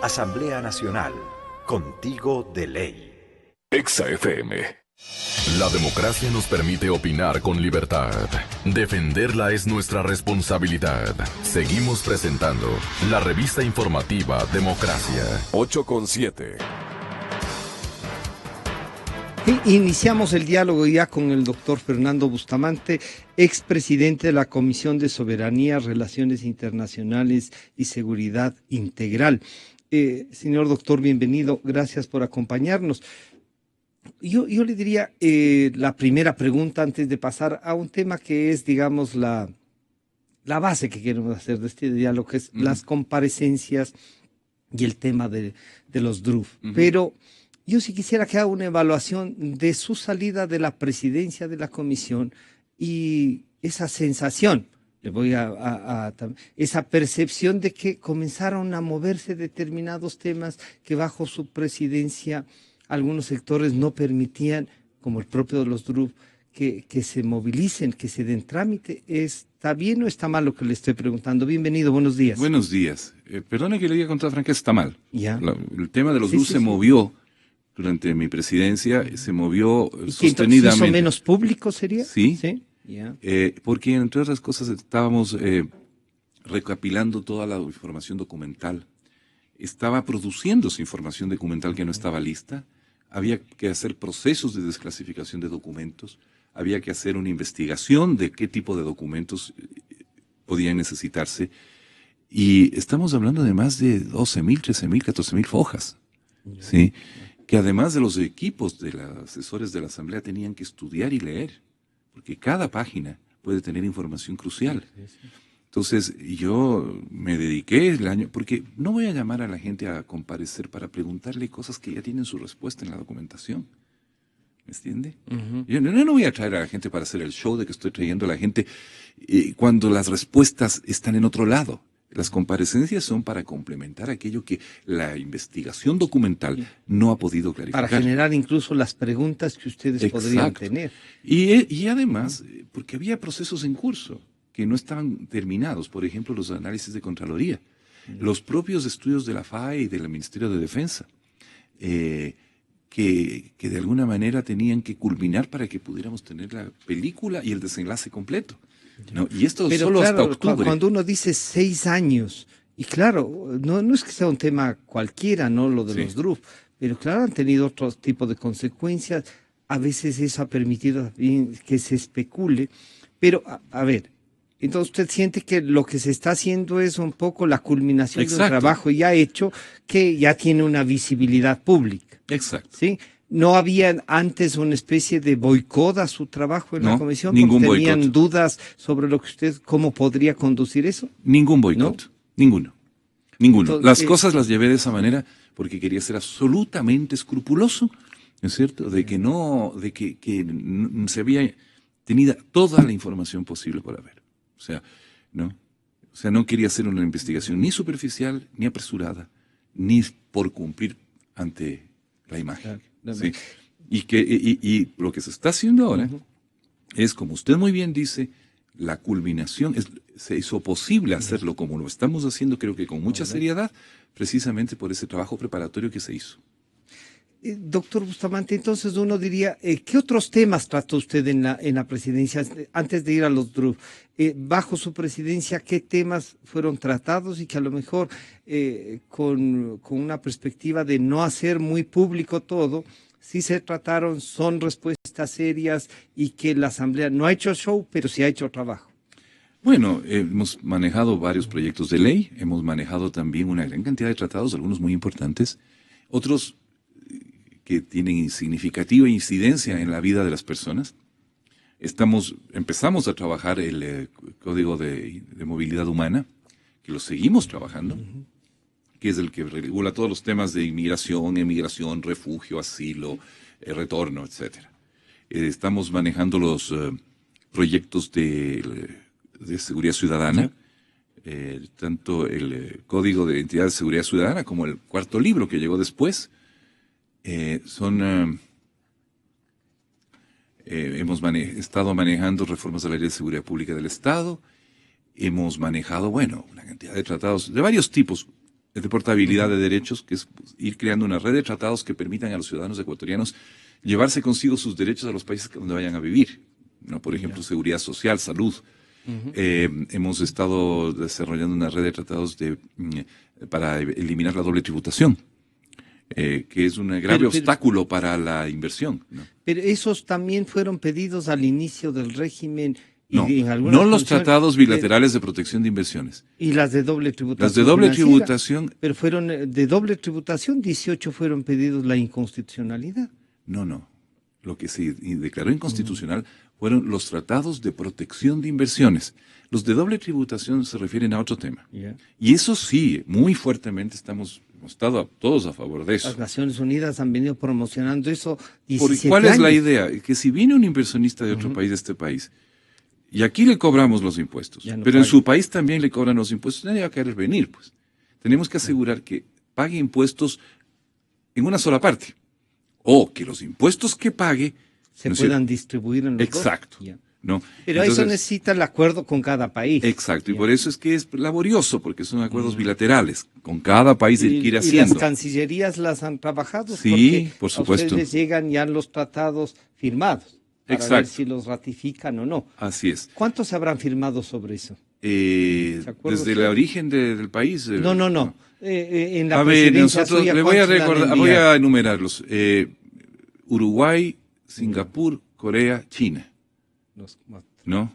Asamblea Nacional, contigo de ley. Exa FM. La democracia nos permite opinar con libertad. Defenderla es nuestra responsabilidad. Seguimos presentando la revista informativa Democracia. 8:7. Iniciamos el diálogo ya con el doctor Fernando Bustamante, expresidente de la Comisión de Soberanía, Relaciones Internacionales y Seguridad Integral. Señor doctor, bienvenido, gracias por acompañarnos. Yo le diría la primera pregunta antes de pasar a un tema que es, digamos, la base que queremos hacer de este diálogo, que es las comparecencias y el tema de los DRUF. Pero yo sí quisiera que haga una evaluación de su salida de la presidencia de la comisión y esa sensación, esa percepción de que comenzaron a moverse determinados temas que bajo su presidencia algunos sectores no permitían, como el propio de los DRUF, que se movilicen, que se den trámite. ¿Está bien o está mal lo que le estoy preguntando? Bienvenido, buenos días. Buenos días. Perdone que le diga con toda franqueza, está mal. Ya. El tema de los DRUF se movió durante mi presidencia, se movió ¿Y sostenidamente. ¿Se hizo menos público sería? Sí. Yeah. Porque entre otras cosas estábamos recapilando toda la información documental. Estaba produciéndose información documental que no estaba lista. Había que hacer procesos de desclasificación de documentos, había que hacer una investigación de qué tipo de documentos podían necesitarse, y estamos hablando de más de 12.000, 13.000, 14.000 hojas, ¿sí? Que además de los equipos de los asesores de la Asamblea tenían que estudiar y leer, porque cada página puede tener información crucial. Entonces yo me dediqué el año, porque no voy a llamar a la gente a comparecer para preguntarle cosas que ya tienen su respuesta en la documentación. ¿Me entiende? Yo no voy a traer a la gente para hacer el show de que estoy trayendo a la gente cuando las respuestas están en otro lado. Las comparecencias son para complementar aquello que la investigación documental no ha podido clarificar. Para generar incluso las preguntas que ustedes podrían tener. Y además, porque había procesos en curso que no estaban terminados, por ejemplo, los análisis de Contraloría, los propios estudios de la FAE y del Ministerio de Defensa, que de alguna manera tenían que culminar para que pudiéramos tener la película y el desenlace completo, ¿no? Y esto pero solo claro, hasta octubre. Cuando uno dice 6 años, y claro, no es que sea un tema cualquiera, ¿no? Lo de los DRUF, pero claro, han tenido otro tipo de consecuencias. A veces eso ha permitido también que se especule, pero a ver, entonces usted siente que lo que se está haciendo es un poco la culminación de un trabajo ya hecho que ya tiene una visibilidad pública. Exacto. ¿Sí? ¿No había antes una especie de boicot a su trabajo en la comisión? Ningún porque tenían boicot. dudas sobre lo que usted, cómo podría conducir eso. Ningún boicot. ¿No? Ninguno. Entonces, las cosas las llevé de esa manera porque quería ser absolutamente escrupuloso, ¿no es cierto? De que se había tenido toda la información posible por haber. O sea, no quería hacer una investigación ni superficial, ni apresurada, ni por cumplir ante la imagen. Claro, ¿sí? Y lo que se está haciendo ahora es, como usted muy bien dice, la culminación. Se hizo posible hacerlo como lo estamos haciendo, creo que con mucha seriedad, precisamente por ese trabajo preparatorio que se hizo. Doctor Bustamante, entonces uno diría, ¿qué otros temas trató usted en la presidencia antes de ir a los DRUF? Bajo su presidencia, ¿qué temas fueron tratados y que a lo mejor con una perspectiva de no hacer muy público todo, sí se trataron, son respuestas serias y que la Asamblea no ha hecho show, pero sí ha hecho trabajo? Bueno, hemos manejado varios proyectos de ley, hemos manejado también una gran cantidad de tratados, algunos muy importantes, otros que tienen significativa incidencia en la vida de las personas. Empezamos a trabajar el Código de Movilidad Humana, que lo seguimos trabajando, que es el que regula todos los temas de inmigración, emigración, refugio, asilo, retorno, etc. Estamos manejando los proyectos de seguridad ciudadana, tanto el Código de Identidad de Seguridad Ciudadana como el cuarto libro que llegó después. Hemos estado manejando reformas a la Ley de Seguridad Pública del Estado, hemos manejado, una cantidad de tratados de varios tipos, de portabilidad de derechos, que es ir creando una red de tratados que permitan a los ciudadanos ecuatorianos llevarse consigo sus derechos a los países donde vayan a vivir, ¿no? Por ejemplo, seguridad social, salud. Hemos estado desarrollando una red de tratados para eliminar la doble tributación, que es un grave obstáculo para la inversión, ¿no? Pero esos también fueron pedidos al inicio del régimen. No, no los tratados bilaterales de protección de inversiones. Y las de doble tributación. Las de doble tributación. Pero fueron de doble tributación, 18 fueron pedidos la inconstitucionalidad. No. Lo que se declaró inconstitucional fueron los tratados de protección de inversiones. Los de doble tributación se refieren a otro tema. Y eso sí, muy fuertemente hemos estado todos a favor de eso. Las Naciones Unidas han venido promocionando eso 17 ¿Cuál años? Es la idea? Que si viene un inversionista de otro país, de este país, y aquí le cobramos los impuestos, pero en su país también le cobran los impuestos, nadie va a querer venir, pues. Tenemos que asegurar que pague impuestos en una sola parte, o que los impuestos que pague se puedan distribuir en los Exacto. ¿No? Pero entonces, eso necesita el acuerdo con cada país. Exacto, y por eso es que es laborioso, porque son acuerdos bilaterales, con cada país el que ir haciendo. ¿Y las cancillerías las han trabajado? Sí, por supuesto. A ustedes llegan ya los tratados firmados. Para ver si los ratifican o no. Así es. ¿Cuántos se habrán firmado sobre eso? Desde el origen del país. No. En la presidencia suya, le voy a recordar, voy a enumerarlos. Uruguay, Singapur, Corea, China. ¿No?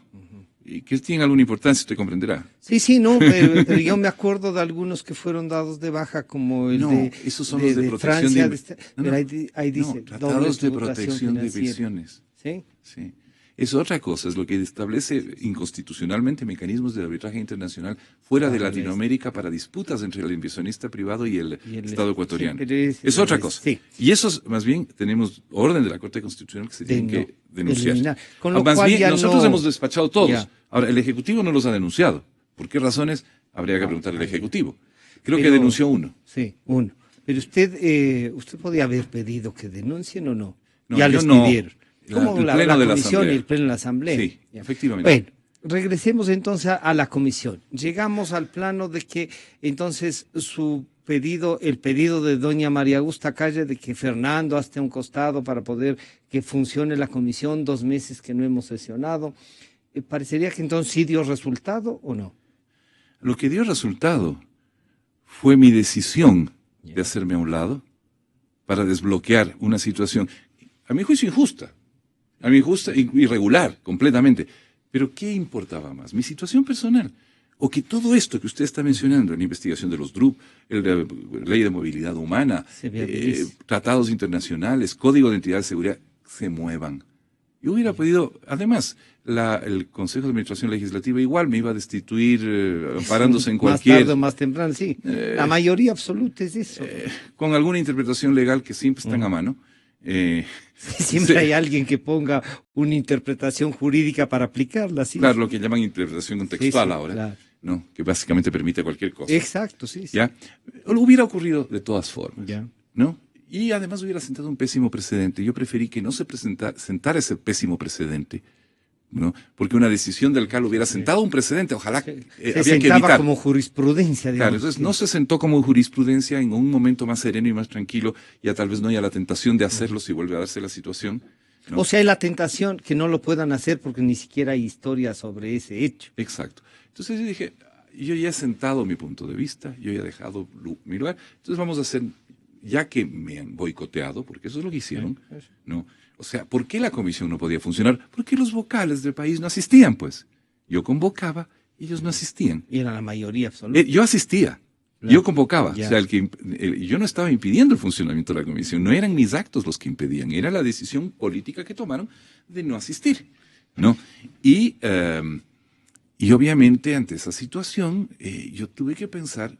¿Y que tienen alguna importancia? Usted comprenderá. Sí, no, pero yo me acuerdo de algunos que fueron dados de baja, como el esos son los de protección Francia, pero ahí dice tratados de protección de inversiones. ¿Sí? Es otra cosa, es lo que establece inconstitucionalmente mecanismos de arbitraje internacional fuera de Latinoamérica para disputas entre el inversionista privado y el Estado ecuatoriano. Es otra cosa. Sí. Y eso, más bien, tenemos orden de la Corte Constitucional que se tienen que denunciar. Con lo más bien, nosotros hemos despachado todos. Ahora, el Ejecutivo no los ha denunciado. ¿Por qué razones? Habría que preguntar al Ejecutivo. Creo que denunció uno. Sí, uno. Pero usted podía haber pedido que denuncien o no. No, ya les pidieron. Como la comisión y el pleno de la asamblea. Sí, efectivamente. Bueno, regresemos entonces a la comisión. Llegamos al plano de que entonces el pedido de doña María Augusta Calle de que Fernando esté a un costado para poder que funcione la comisión, 2 meses que no hemos sesionado, parecería que entonces sí dio resultado o no. Lo que dio resultado fue mi decisión de hacerme a un lado para desbloquear una situación, a mi juicio injusta. A mi juicio irregular, completamente. Pero ¿qué importaba más? ¿Mi situación personal? ¿O que todo esto que usted está mencionando, la investigación de los DRUP, la ley de movilidad humana, tratados internacionales, código de identidad de seguridad, se muevan? Yo hubiera pedido, además, el Consejo de Administración Legislativa igual me iba a destituir amparándose en cualquier... Más tarde o más temprano, sí. La mayoría absoluta es eso. Con alguna interpretación legal que siempre están a mano. Siempre hay alguien que ponga una interpretación jurídica para aplicarla. ¿Sí? Claro, lo que llaman interpretación contextual ahora, claro. ¿No? Que básicamente permite cualquier cosa. Exacto, sí. ¿Ya? Lo hubiera ocurrido de todas formas, ya. ¿no? Y además hubiera sentado un pésimo precedente. Yo preferí que no se sentara ese pésimo precedente, ¿no? Porque una decisión del CAL hubiera sentado un precedente, ojalá había que evitar. Como jurisprudencia, digamos. Claro, entonces no se sentó como jurisprudencia en un momento más sereno y más tranquilo, ya tal vez no haya la tentación de hacerlo si vuelve a darse la situación, ¿no? O sea, hay la tentación que no lo puedan hacer porque ni siquiera hay historia sobre ese hecho. Exacto. Entonces yo dije, yo ya he sentado mi punto de vista, yo ya he dejado mi lugar, entonces vamos a hacer, ya que me han boicoteado, porque eso es lo que hicieron, ¿no? O sea, ¿por qué la comisión no podía funcionar? Porque los vocales del país no asistían, pues. Yo convocaba y ellos no asistían. Y era la mayoría absoluta. Yo asistía, yo convocaba. Ya. O sea, yo no estaba impidiendo el funcionamiento de la comisión. No eran mis actos los que impedían, era la decisión política que tomaron de no asistir, ¿no? Y obviamente ante esa situación yo tuve que pensar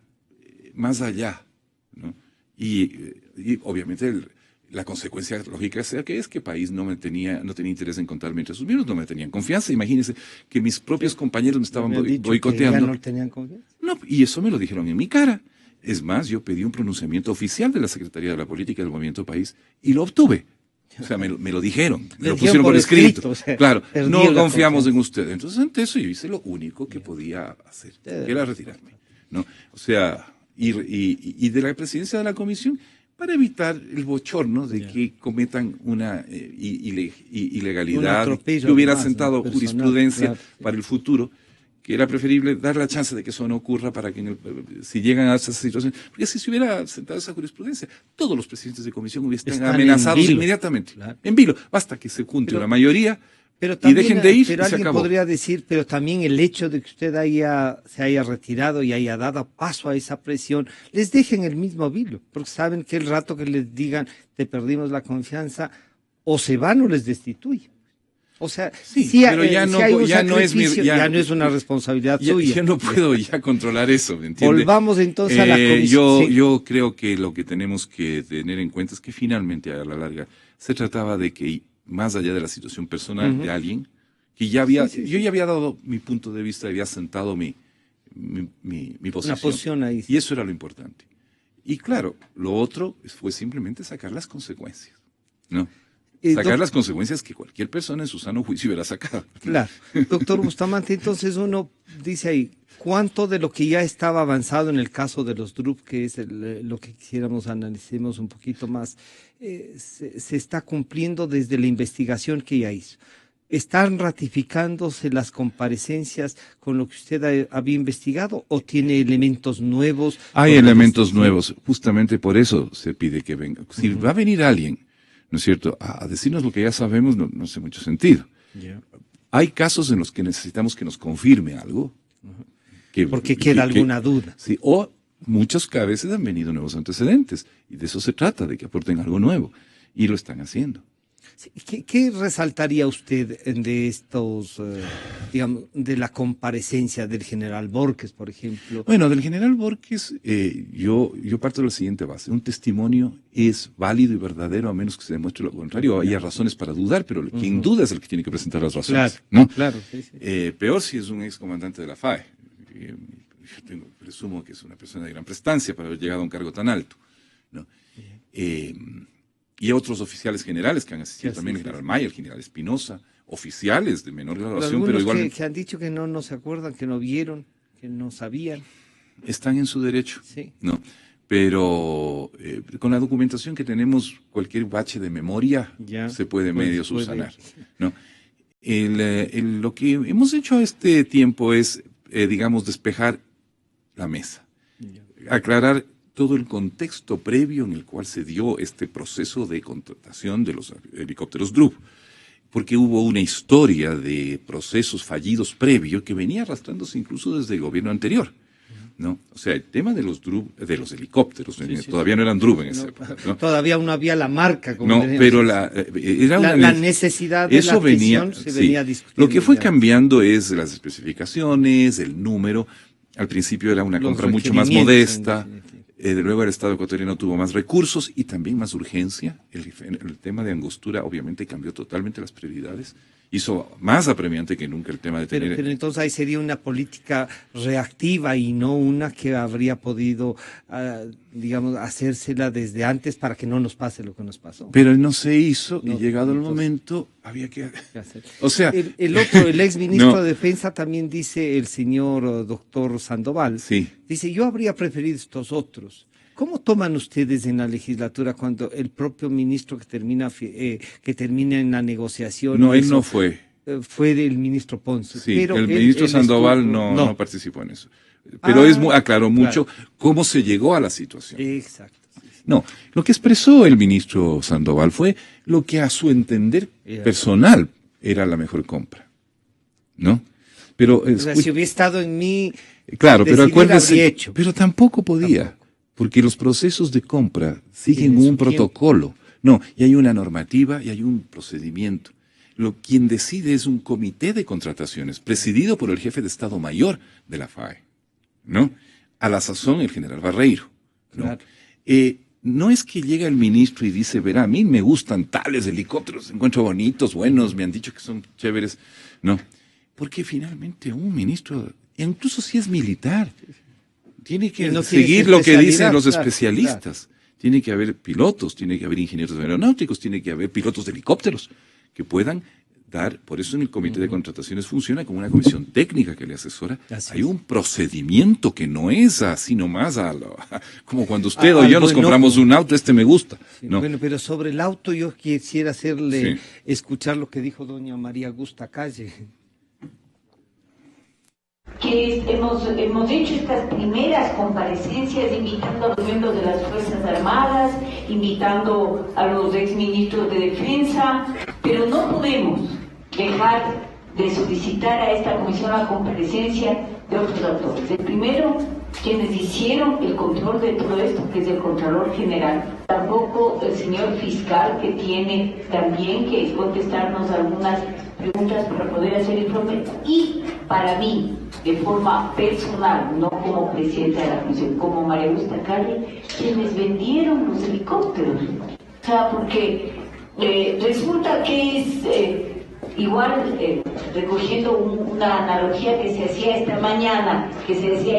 más allá, ¿no? Y obviamente la consecuencia lógica es que el país no tenía interés en contarme entre sus miembros, no me tenían confianza. Imagínense que mis propios compañeros me estaban boicoteando. ¿Ya no tenían confianza? No, y eso me lo dijeron en mi cara. Es más, yo pedí un pronunciamiento oficial de la Secretaría de la Política del Movimiento País y lo obtuve. O sea, me lo dijeron, me lo pusieron por escrito. O sea, claro, no confiamos en usted. Entonces, ante eso yo hice lo único que podía hacer, que era retirarme, ¿no? O sea, y de la presidencia de la comisión para evitar el bochorno de que cometan una ilegalidad que hubiera sentado jurisprudencia para el futuro, que era preferible dar la chance de que eso no ocurra para que si llegan a esa situación, porque si se hubiera sentado esa jurisprudencia, todos los presidentes de comisión hubiesen amenazados inmediatamente, en vilo, basta que se junte una mayoría y dejen de ir, pero y se alguien acabó. podría decir, pero también el hecho de que usted se haya retirado y haya dado paso a esa presión, les dejen el mismo vilo, porque saben que el rato que les digan, te perdimos la confianza, o se van o les destituyen. O sea, sí, pero ya no es una responsabilidad suya. Yo no puedo ya controlar eso, ¿me entiende? Volvamos entonces a la comisión. Yo creo que lo que tenemos que tener en cuenta es que finalmente, a la larga, se trataba de que, más allá de la situación personal de alguien, que ya había, yo ya había dado mi punto de vista, había sentado mi posición. Una posición ahí. Y eso era lo importante. Y claro, lo otro fue simplemente sacar las consecuencias, ¿no? Sacar las consecuencias que cualquier persona en su sano juicio hubiera sacado. Claro. Doctor Bustamante, entonces uno dice ahí, ¿cuánto de lo que ya estaba avanzado en el caso de los DRUP, que es lo que quisiéramos analicemos un poquito más, se está cumpliendo desde la investigación que ya hizo? ¿Están ratificándose las comparecencias con lo que usted había investigado o tiene elementos nuevos? Hay elementos nuevos, justamente por eso se pide que venga. Si va a venir alguien, ¿no es cierto?, a decirnos lo que ya sabemos, no hace mucho sentido. Hay casos en los que necesitamos que nos confirme algo. Porque queda alguna duda. Sí, o muchas veces han venido nuevos antecedentes, y de eso se trata, de que aporten algo nuevo, y lo están haciendo. ¿Qué resaltaría usted de estos, digamos, de la comparecencia del general Borges, por ejemplo? Bueno, del general Borges, yo parto de la siguiente base. Un testimonio es válido y verdadero a menos que se demuestre lo contrario. Haya razones para dudar, pero quien duda es el que tiene que presentar las razones. Claro, ¿no? Claro. Sí. Peor si es un excomandante de la FAE. Yo presumo que es una persona de gran prestancia para haber llegado a un cargo tan alto, ¿no? Y otros oficiales generales que han asistido también, el general Maya, el general Espinosa, oficiales de menor graduación, pero igual que han dicho que no se acuerdan, que no vieron, que no sabían. Están en su derecho, sí. ¿no? Pero con la documentación que tenemos, cualquier bache de memoria se puede medio subsanar, ¿no? Lo que hemos hecho a este tiempo es, digamos, despejar la mesa, aclarar todo el contexto previo en el cual se dio este proceso de contratación de los helicópteros DRUP, porque hubo una historia de procesos fallidos previos que venía arrastrándose incluso desde el gobierno anterior, ¿no? O sea, el tema de los DRUP, de los helicópteros, todavía no eran DRUP en esa época, ¿no? Todavía no había la marca. Como pero la necesidad de eso la adquisición se venía discutiendo. Lo que fue cambiando es las especificaciones, el número. Al principio era una compra mucho más modesta. Luego el Estado ecuatoriano tuvo más recursos y también más urgencia. El tema de Angostura obviamente cambió totalmente las prioridades. Hizo más apremiante que nunca el tema de tener... Pero entonces ahí sería una política reactiva y no una que habría podido, digamos, hacérsela desde antes para que no nos pase lo que nos pasó. Pero no se hizo y llegado el momento había que hacer. O sea... El ex ministro de Defensa también dice, el señor doctor Sandoval, dice, yo habría preferido estos otros. ¿Cómo toman ustedes en la legislatura cuando el propio ministro que termina en la negociación? No, él no fue. Fue del ministro Ponce. Sí, pero el ministro Sandoval no participó en eso. Pero aclaró mucho cómo se llegó a la situación. Exacto. No, lo que expresó el ministro Sandoval fue lo que a su entender personal era la mejor compra, ¿no? Pero o sea, si hubiera estado en mí, claro, pero acuérdese, pero tampoco podía. Porque los procesos de compra siguen un protocolo. No, y hay una normativa y hay un procedimiento. Quien decide es un comité de contrataciones, presidido por el jefe de Estado Mayor de la FAE, ¿no? A la sazón, el general Barreiro, ¿no? Claro. No es que llega el ministro y dice, verá, a mí me gustan tales helicópteros, encuentro bonitos, buenos, me han dicho que son chéveres. No, porque finalmente un ministro, incluso si es militar, tiene que seguir lo que dicen los especialistas. Claro. Tiene que haber pilotos, tiene que haber ingenieros aeronáuticos, tiene que haber pilotos de helicópteros que puedan por eso en el comité de contrataciones funciona como una comisión técnica que le asesora. Así Hay es. un procedimiento que no es así nomás como cuando usted o yo nos compramos un auto, me gusta. Sí, No. bueno, pero sobre el auto yo quisiera hacerle Sí. escuchar lo que dijo doña María Augusta Calle. Que hemos hecho estas primeras comparecencias invitando a los miembros de las Fuerzas Armadas, invitando a los exministros de Defensa, pero no podemos dejar de solicitar a esta comisión la comparecencia de otros actores. El primero, quienes hicieron el control de todo esto, que es el Contralor General. Tampoco el señor fiscal, que tiene también que contestarnos algunas preguntas para poder hacer informe. Y para mí, de forma personal, no como presidenta de la comisión, como María Augusta Calle, quienes vendieron los helicópteros. O sea, porque resulta que es igual, recogiendo una analogía que se hacía esta mañana, que se decía,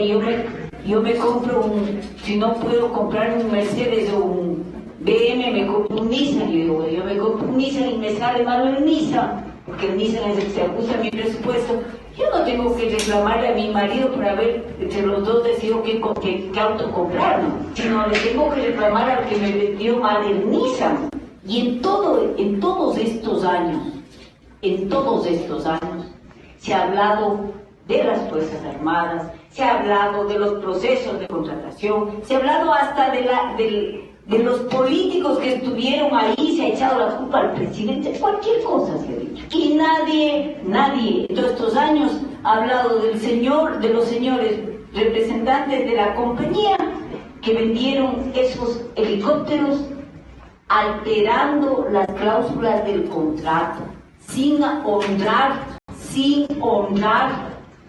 yo me compro si no puedo comprar un Mercedes o un BM, me compro un Nissan. Yo me compro un Nissan y me sale malo el Nissan, porque el Nissan es el que se ajusta a mi presupuesto. Yo no tengo que reclamarle a mi marido por haber entre los dos decidido qué auto comprar, ¿no? Sino le tengo que reclamar al que me vendió mal el Nissan. Y en todos estos años, se ha hablado de las Fuerzas Armadas, se ha hablado de los procesos de contratación, se ha hablado hasta de los políticos que estuvieron ahí, se ha echado la culpa al presidente, cualquier cosa se ha dicho. Y nadie en todos estos años ha hablado de los señores representantes de la compañía que vendieron esos helicópteros alterando las cláusulas del contrato, sin honrar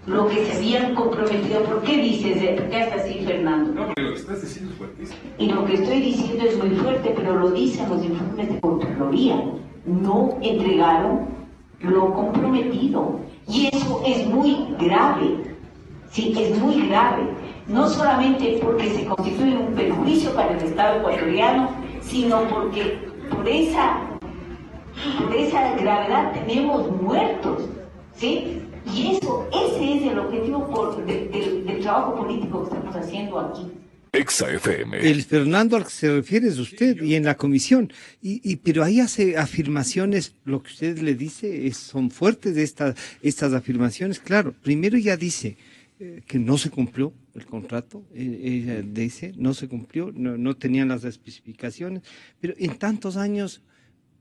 lo que se habían comprometido. ¿Por qué dices? ¿Por qué estás así, Fernando? No, pero lo que estás diciendo es fuertísimo. Y lo que estoy diciendo es muy fuerte, pero lo dicen los informes de Contraloría. No entregaron lo comprometido. Y eso es muy grave. Sí, es muy grave. No solamente porque se constituye un perjuicio para el Estado ecuatoriano, sino porque por esa gravedad tenemos muertos, ¿sí? Y ese es el objetivo del trabajo político que estamos haciendo aquí. Exa FM. El Fernando al que se refiere es usted y en la comisión. Pero ahí hace afirmaciones, lo que usted le dice son fuertes estas afirmaciones. Claro, primero ya dice que no se cumplió el contrato, ella dice, no se cumplió, no tenían las especificaciones, pero en tantos años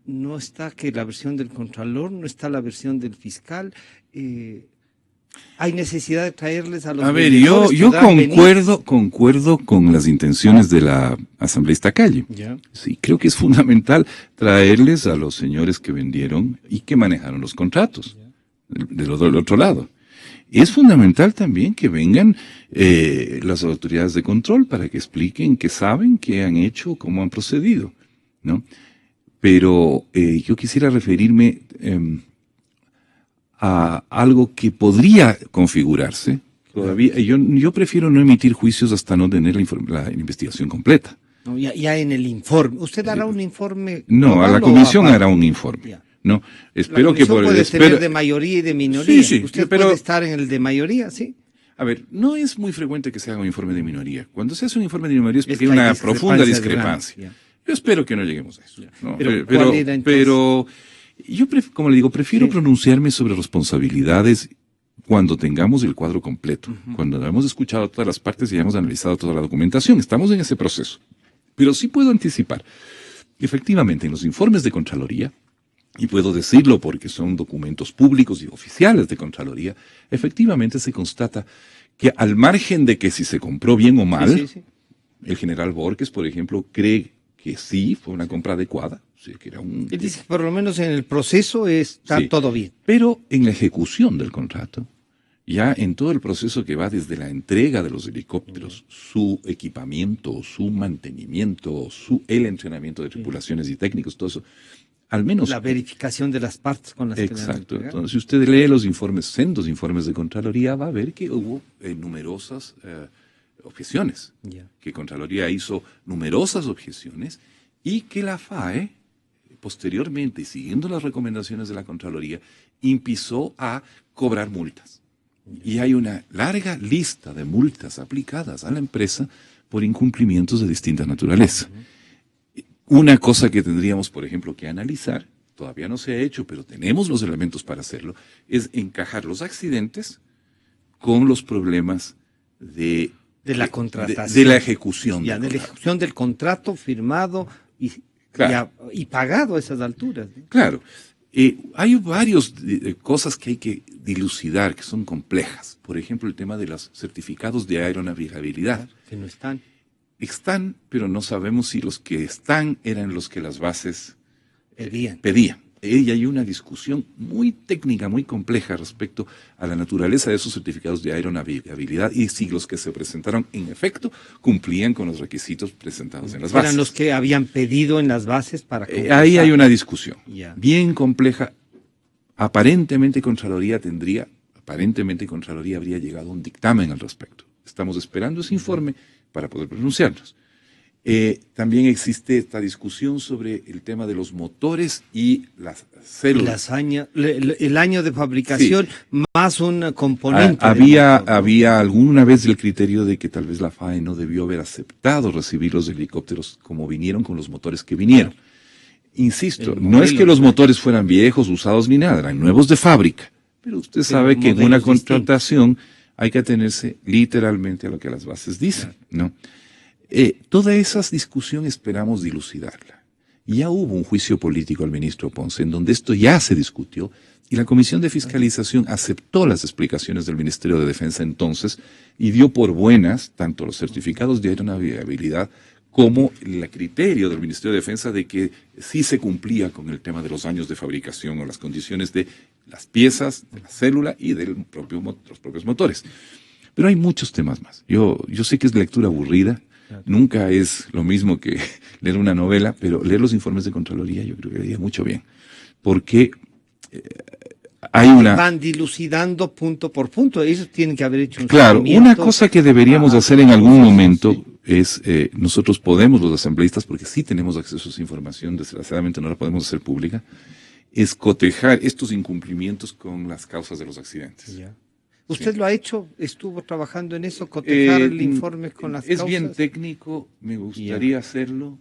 no está que la versión del Contralor, no está la versión del fiscal. Hay necesidad de traerles a los... A ver, yo concuerdo con las intenciones de la asambleísta Calle. Ya. Sí, creo que es fundamental traerles a los señores que vendieron y que manejaron los contratos del otro lado. Es fundamental también que vengan las autoridades de control para que expliquen qué saben, qué han hecho, cómo han procedido, ¿no? Pero yo quisiera referirme a algo que podría configurarse. Todavía, yo prefiero no emitir juicios hasta no tener la investigación completa. No, ya en el informe. ¿Usted hará un informe? No, a la comisión hará un informe. Ya. No, espero que por puede tener de mayoría y de minoría. Sí, Usted pero puede estar en el de mayoría, ¿sí? A ver, no es muy frecuente que se haga un informe de minoría. Cuando se hace un informe de minoría es porque Es hay que una hay profunda discrepancias discrepancia. grandes, Yo espero que no lleguemos a eso. ¿No? Pero, ¿cuál era, entonces? Pero yo, como le digo, prefiero pronunciarme sobre responsabilidades cuando tengamos el cuadro completo, cuando hayamos escuchado todas las partes y hayamos analizado toda la documentación. Estamos en ese proceso. Pero sí puedo anticipar que efectivamente en los informes de Contraloría, y puedo decirlo porque son documentos públicos y oficiales de Contraloría, efectivamente se constata que al margen de que si se compró bien o mal, el general Borges, por ejemplo, cree que sí fue una compra adecuada. O sea, que era Él dice que por lo menos en el proceso está todo bien. Pero en la ejecución del contrato, ya en todo el proceso que va desde la entrega de los helicópteros, su equipamiento, su mantenimiento, el entrenamiento de tripulaciones y técnicos, todo eso, al menos... La verificación de las partes con las Exacto. que le han Entonces, si usted lee los informes, sendos informes de Contraloría, va a ver que hubo numerosas objeciones. Ya. Que Contraloría hizo numerosas objeciones y que la FAE posteriormente, siguiendo las recomendaciones de la Contraloría, empezó a cobrar multas. Y hay una larga lista de multas aplicadas a la empresa por incumplimientos de distinta naturaleza. Una cosa que tendríamos, por ejemplo, que analizar, todavía no se ha hecho, pero tenemos los elementos para hacerlo, es encajar los accidentes con los problemas de la contratación. De la ejecución. Ya, de la ejecución del contrato firmado y pagado a esas alturas. Claro. Hay varias cosas que hay que dilucidar, que son complejas. Por ejemplo, el tema de los certificados de aeronavegabilidad. Que no están. Están, pero no sabemos si los que están eran los que las bases pedían. Y hay una discusión muy técnica, muy compleja respecto a la naturaleza de esos certificados de aeronavegabilidad y si los que se presentaron en efecto cumplían con los requisitos presentados en las bases. Eran los que habían pedido en las bases para ahí hay una discusión bien compleja. Aparentemente Contraloría habría llegado a un dictamen al respecto. Estamos esperando ese informe para poder pronunciarnos. También existe esta discusión sobre el tema de los motores y las células. El año de fabricación más un componente. Había alguna vez el criterio de que tal vez la FAE no debió haber aceptado recibir los helicópteros como vinieron con los motores que vinieron. Insisto, no es que los motores fueran viejos, usados ni nada, eran nuevos de fábrica. Pero usted sabe que en una contratación hay que atenerse literalmente a lo que las bases dicen, ¿no? Toda esa discusión esperamos dilucidarla. Ya hubo un juicio político al ministro Ponce en donde esto ya se discutió y la Comisión de Fiscalización aceptó las explicaciones del Ministerio de Defensa entonces y dio por buenas tanto los certificados de aeronavegabilidad como el criterio del Ministerio de Defensa de que sí se cumplía con el tema de los años de fabricación o las condiciones de las piezas, de la célula y de los propios motores. Pero hay muchos temas más. Yo sé que es lectura aburrida. Nunca es lo mismo que leer una novela, pero leer los informes de Contraloría yo creo que haría mucho bien. Porque van dilucidando punto por punto. Ellos tienen que haber hecho un seguimiento. Una cosa que deberíamos hacer en algún momento es, nosotros podemos, los asambleístas, porque sí tenemos acceso a esa información, desgraciadamente no la podemos hacer pública, es cotejar estos incumplimientos con las causas de los accidentes. Ya. ¿Usted lo ha hecho? ¿Estuvo trabajando en eso? ¿Cotejar el informe con las causas? Es bien técnico, me gustaría hacerlo.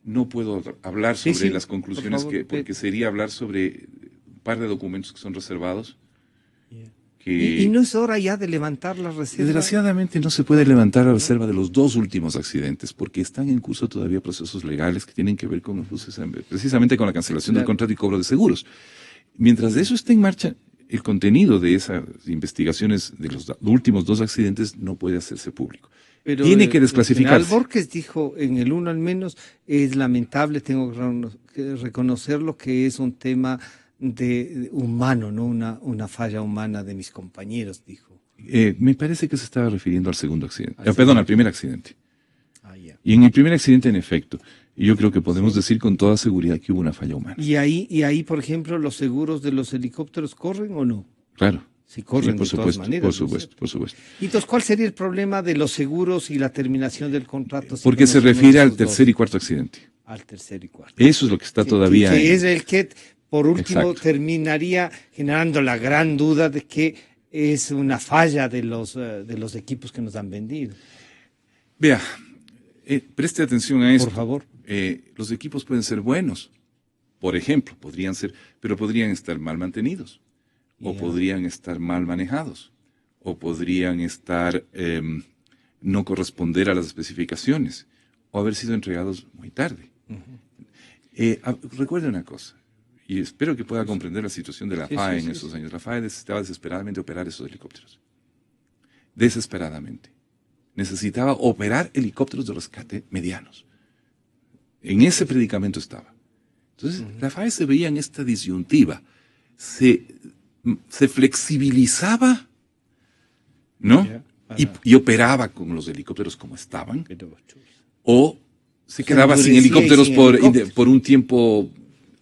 No puedo hablar sobre las conclusiones, porque sería hablar sobre un par de documentos que son reservados. ¿Y no es hora ya de levantar la reserva? Desgraciadamente no se puede levantar la reserva de los dos últimos accidentes, porque están en curso todavía procesos legales que tienen que ver con precisamente con la cancelación del contrato y cobro de seguros. Mientras eso esté en marcha, el contenido de esas investigaciones de los últimos dos accidentes no puede hacerse público. Pero tiene que desclasificarse. El general Borges dijo, en el uno al menos, es lamentable, tengo que reconocerlo, que es un tema humano, no una falla humana de mis compañeros, dijo. Me parece que se estaba refiriendo al segundo accidente. Al primer accidente. Ya. Y en el primer accidente, en efecto, yo creo que podemos decir con toda seguridad que hubo una falla humana. ¿Y ahí, por ejemplo, los seguros de los helicópteros corren o no? Claro. Sí, corren por de todas maneras. Por supuesto. ¿Y entonces cuál sería el problema de los seguros y la terminación del contrato? Porque se refiere al tercer y cuarto accidente. Al tercer y cuarto. Eso es lo que está todavía... Que es el que, por último, Exacto. terminaría generando la gran duda de que es una falla de los equipos que nos han vendido. Vea, preste atención a esto. Por favor. Los equipos pueden ser buenos, por ejemplo, pero podrían estar mal mantenidos, o podrían estar mal manejados, o podrían estar no corresponder a las especificaciones, o haber sido entregados muy tarde. Recuerde una cosa, y espero que pueda comprender la situación de la FAE en esos años. La FAE necesitaba desesperadamente operar esos helicópteros. Desesperadamente. Necesitaba operar helicópteros de rescate medianos. En ese predicamento estaba. Entonces, la FAE se veía en esta disyuntiva. Se flexibilizaba, ¿no? Y operaba con los helicópteros como estaban. O se quedaba sin helicópteros por un tiempo...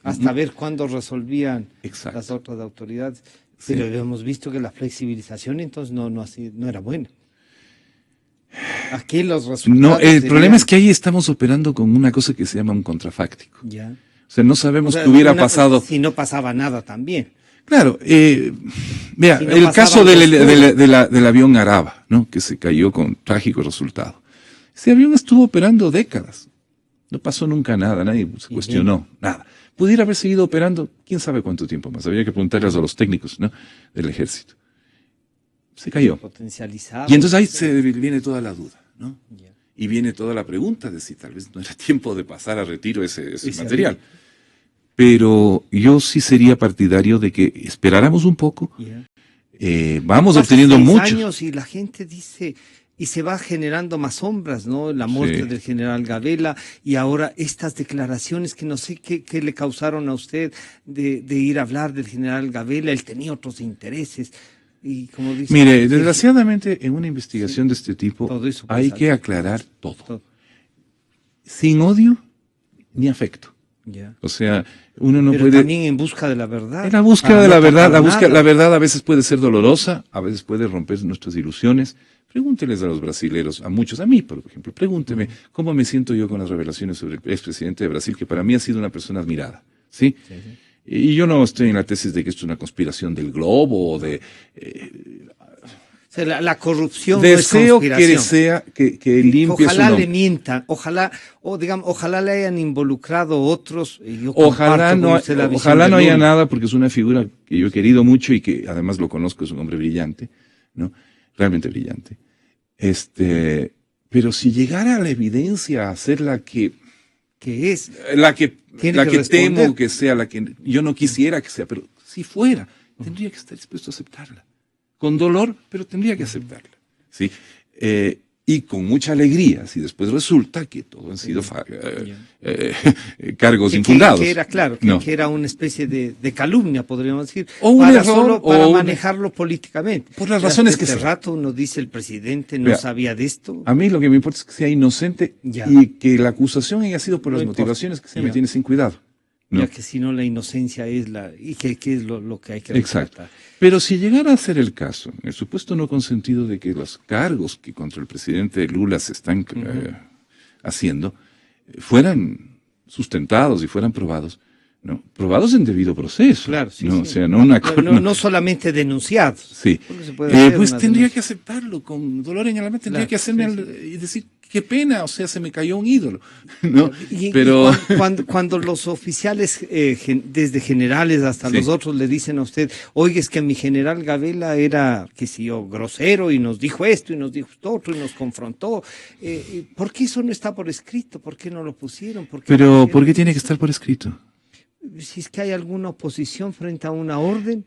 Hasta ver cuándo resolvían Exacto. las otras autoridades. Pero hemos visto que la flexibilización entonces no era buena. Aquí los resultados. No, el problema es que ahí estamos operando con una cosa que se llama un contrafáctico. Ya. O sea, no sabemos O sea, qué hubiera una cosa, pasado. si no pasaba nada también. Claro, vea, Si no el caso pasaban los del avión Araba, ¿no? Que se cayó con trágico resultado. Ese avión estuvo operando décadas. No pasó nunca nada, nadie se cuestionó, nada. Pudiera haber seguido operando quién sabe cuánto tiempo más. Habría que preguntarles a los técnicos, ¿no? Del ejército. Se cayó. Potencializado. Y entonces ahí se viene toda la duda, ¿no? Ya. Y viene toda la pregunta de si tal vez no era tiempo de pasar a retiro ese material. Pero yo sí sería partidario de que esperáramos un poco. Ya. Vamos Pasan obteniendo 6 mucho. años y la gente dice, y se va generando más sombras, ¿no? La muerte Sí. del general Gabela y ahora estas declaraciones que no sé qué le causaron a usted de ir a hablar del general Gabela. Él tenía otros intereses. Y como dice, Mire, desgraciadamente en una investigación de este tipo todo eso puede hay salir. que aclarar todo. todo. Sin odio ni afecto. Ya. O sea, uno no Pero puede... también en busca de la verdad. En la búsqueda para de no la verdad, tapar la nada. verdad a veces puede ser dolorosa, a veces puede romper nuestras ilusiones. Pregúnteles a los brasileros, a muchos, a mí, por ejemplo, pregúnteme cómo me siento yo con las revelaciones sobre el expresidente de Brasil, que para mí ha sido una persona admirada, ¿sí? Y yo no estoy en la tesis de que esto es una conspiración del globo o de... O sea, la corrupción no es deseo que conspiración. limpie su Ojalá le nombre. mientan, ojalá le hayan involucrado otros. Y yo Ojalá comparto no, con usted la visión ojalá de no haya Lula. nada, porque es una figura que yo he querido mucho y que además lo conozco, es un hombre brillante, ¿no? Realmente brillante. Pero si llegara la evidencia a ser la que Tiene la que que responder. temo que sea, la que yo no quisiera que sea, pero si fuera, tendría que estar dispuesto a aceptarla. Con dolor, pero tendría que aceptarla. ¿Sí? Y con mucha alegría, si después resulta que todo han sido cargos infundados. Que era, claro, No. que era una especie de calumnia, podríamos decir, O un para error, solo para o una- manejarlo políticamente. Por las Y razones hasta que este sea. rato uno dice el presidente no Vea, sabía de esto. A mí lo que me importa es que sea inocente Ya. y que la acusación haya sido por No las importa. motivaciones que se Ya. me tiene sin cuidado. ¿no? Ya que si no la inocencia es que es lo que hay que Exacto. rescatar. Pero si llegara a ser el caso, en el supuesto no consentido de que los cargos que contra el presidente Lula se están haciendo fueran sustentados y fueran probados, ¿no? Probados en debido proceso. Claro, sí, ¿no? sí. O sea, no una cosa. No solamente denunciados. Sí. Porque se puede hacer Pues una tendría denuncia. que aceptarlo con dolor en el alma, tendría Claro, que hacerme sí, y decir, qué pena, o sea, se me cayó un ídolo, ¿no? Pero cuando los oficiales, desde generales hasta Sí. los otros, le dicen a usted, oye, es que mi general Gabela era, qué sé yo, grosero y nos dijo esto y nos dijo esto otro y nos confrontó, ¿por qué eso no está por escrito? ¿Por qué no lo pusieron? Pero, ¿por qué tiene que estar por escrito? Si es que hay alguna oposición frente a una orden,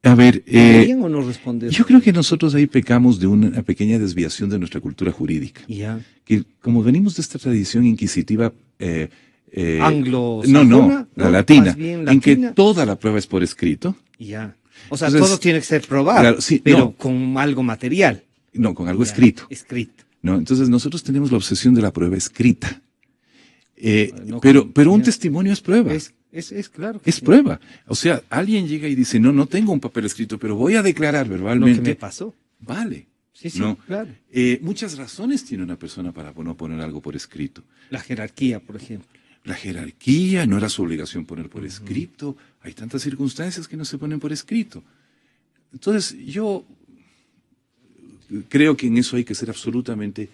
A ver, ¿deberían o no responder? yo creo que nosotros ahí pecamos de una pequeña desviación de nuestra cultura jurídica. Ya. Que como venimos de esta tradición inquisitiva Anglosajona, no, la ¿no? latina, Más bien en que latina. toda la prueba es por escrito, Ya. O sea, Entonces, todo tiene que ser probado, claro, sí, pero no. con algo material. no, con algo Ya, escrito. Escrito. ¿No? Entonces nosotros tenemos la obsesión de la prueba escrita. No, Pero un ya. testimonio es prueba. Es claro. que Es sí. prueba. O sea, alguien llega y dice, no tengo un papel escrito, pero voy a declarar Lo que verbalmente. me pasó. Vale. Sí, sí, ¿no? claro. Muchas razones tiene una persona para no poner algo por escrito. La jerarquía, por ejemplo. La jerarquía, no era su obligación poner por escrito. Hay tantas circunstancias que no se ponen por escrito. Entonces, yo creo que en eso hay que ser absolutamente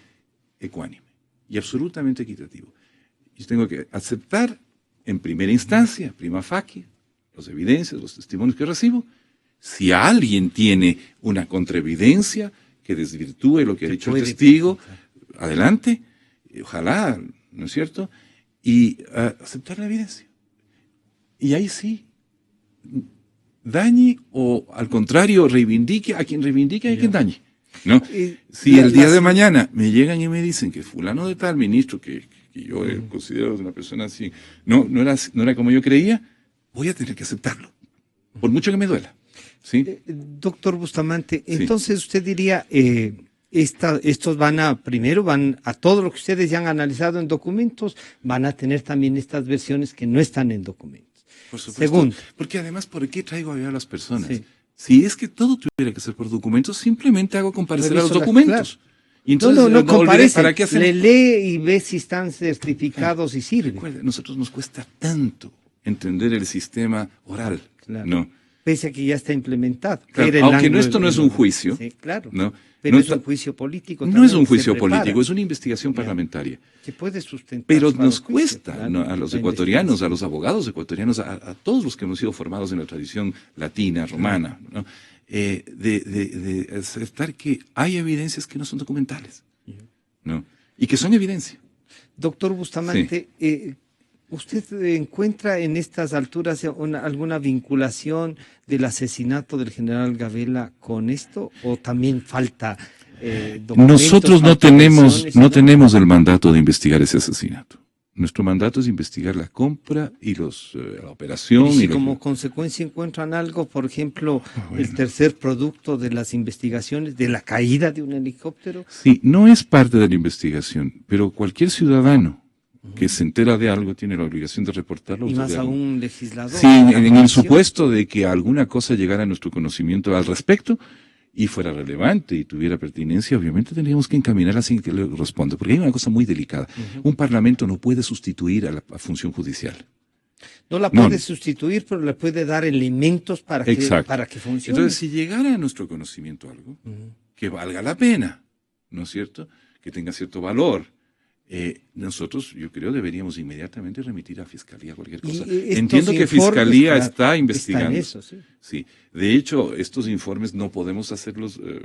ecuánime y absolutamente equitativo. Yo tengo que aceptar en primera instancia, prima facie, las evidencias, los testimonios que recibo. Si alguien tiene una contraevidencia que desvirtúe lo que ha dicho el puede testigo, presentar. adelante, ojalá, ¿no es cierto? Y aceptar la evidencia. Y ahí sí, dañe o al contrario, reivindique a quien reivindique y a quien dañe. ¿No? Si el día de mañana me llegan y me dicen que fulano de tal ministro, que yo considero una persona así, no era como yo creía, voy a tener que aceptarlo, por mucho que me duela. ¿Sí? Doctor Bustamante, Sí. entonces usted diría, estos van a todo lo que ustedes ya han analizado en documentos, van a tener también estas versiones que no están en documentos. Por supuesto. Segundo. Porque además, ¿por qué traigo a las personas? Sí. Si es que todo tuviera que ser por documentos, simplemente hago comparecer a los Reviso documentos. Y entonces, no comparece. ¿para qué hacemos? Le lee y ve si están certificados y sirve. Recuerde, a nosotros nos cuesta tanto entender el sistema oral, Claro. ¿no? Pese a que ya está implementado. Claro, Era el aunque ángulo esto no es un juicio, Sí, claro. ¿no? Pero No es un está- juicio político. No también es un que se juicio prepara, político, es una investigación parlamentaria. que puede sustentar. Pero para nos el juicio, cuesta, claro, ¿no? A los la ecuatorianos, a investigación. los abogados ecuatorianos, a todos los que hemos sido formados en la tradición latina, romana, ¿no? De aceptar que hay evidencias que no son documentales, ¿no? Y que son evidencia. Doctor Bustamante, ¿usted encuentra en estas alturas alguna vinculación del asesinato del general Gavela con esto? ¿O también falta documentos? Nosotros no falta tenemos, versiones, no tenemos el mandato de investigar ese asesinato. Nuestro mandato es investigar la compra y la operación. Y si y lo- como consecuencia encuentran algo, por ejemplo, el tercer producto de las investigaciones, de la caída de un helicóptero. Sí, no es parte de la investigación, pero cualquier ciudadano que se entera de algo tiene la obligación de reportarlo. Y más de a algo. un legislador. Sí, la en el comisión. supuesto de que alguna cosa llegara a nuestro conocimiento al respecto y fuera relevante y tuviera pertinencia, obviamente tendríamos que encaminarla sin que le responda, porque hay una cosa muy delicada. Un parlamento no puede sustituir a la función judicial. No la No. puede sustituir, pero le puede dar elementos para Exacto. que funcione. Entonces, si llegara a nuestro conocimiento algo que valga la pena, ¿no es cierto? Que tenga cierto valor. Nosotros, yo creo, deberíamos inmediatamente remitir a Fiscalía cualquier cosa. estos Entiendo que informes, Fiscalía claro, está investigando. está en eso, sí. Sí. De hecho, estos informes no podemos hacerlos, los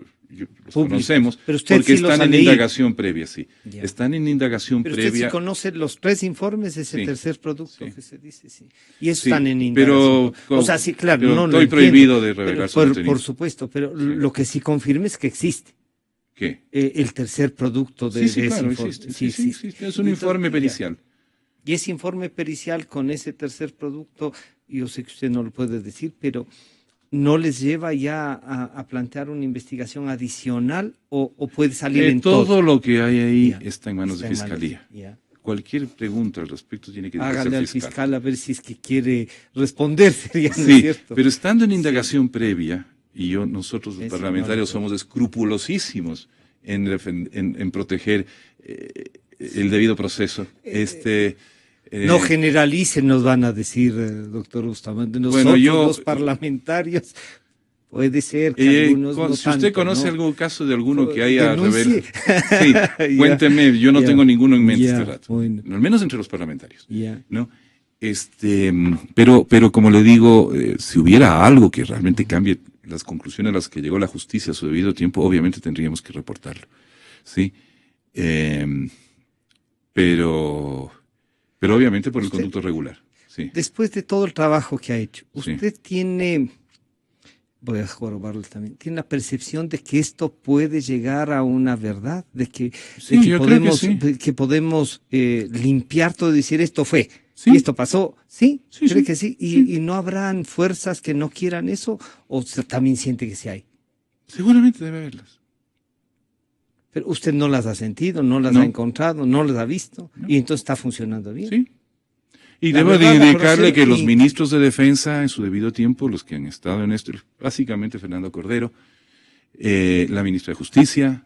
Públicos. conocemos, Pero usted porque sí los están ha en leído. indagación previa, sí. Ya. Están en indagación Pero usted previa. sí conoce los 3 informes de ese Sí, tercer producto sí. que se dice, sí. Y eso Sí, están en pero indagación. O sea, sí, claro, pero no lo estoy entiendo, prohibido de pero revelar su por contenido. supuesto, pero lo que sí confirma es que existe ¿Qué? el tercer producto de, Sí, sí, de ese claro, informe. existe. Sí, Sí, existe. Es un Y informe ya. pericial. Y ese informe pericial con ese tercer producto, yo sé que usted no lo puede decir, pero ¿no les lleva ya a plantear una investigación adicional o puede salir en Todo lo que hay ahí Ya. está en manos Está de en manos, Fiscalía. ya. Cualquier pregunta al respecto tiene que dirigirse Hágale al al fiscal. fiscal a ver si es que quiere responder, sería, ¿no es Sí, cierto? pero estando en indagación previa, y nosotros los Eso parlamentarios no, somos escrupulosísimos en proteger el debido proceso. No generalicen, nos van a decir, doctor Bustamante. Nosotros, Bueno, yo- los parlamentarios, puede ser que algunos no si usted tanto, conoce ¿no? algún caso de alguno que haya Denuncie. Sí, Ya, cuénteme, yo no ya, tengo ninguno en mente ya, este rato. bueno. Al menos entre los parlamentarios. Ya. ¿No? Pero como le digo, si hubiera algo que realmente cambie las conclusiones a las que llegó la justicia a su debido tiempo, obviamente tendríamos que reportarlo. ¿Sí? Pero obviamente por el Usted- conducto regular. Sí. Después de todo el trabajo que ha hecho, Sí. usted tiene, voy a jorobarlo también, tiene la percepción de que esto puede llegar a una verdad, de que, Sí, yo creo que sí. de que podemos limpiar todo y decir esto fue, Sí. y esto pasó, ¿sí? Sí, ¿Cree sí, que sí? sí. ¿Y no habrán fuerzas que no quieran eso? ¿O usted también siente que sí hay? Seguramente debe haberlas. Pero usted no las ha sentido, no las No. ha encontrado, no las ha visto, No. y entonces está funcionando bien. Sí. Y La debo de verdad la indicarle conocer que los y- ministros de defensa en su debido tiempo, los que han estado en esto, básicamente Fernando Cordero, la ministra de Justicia,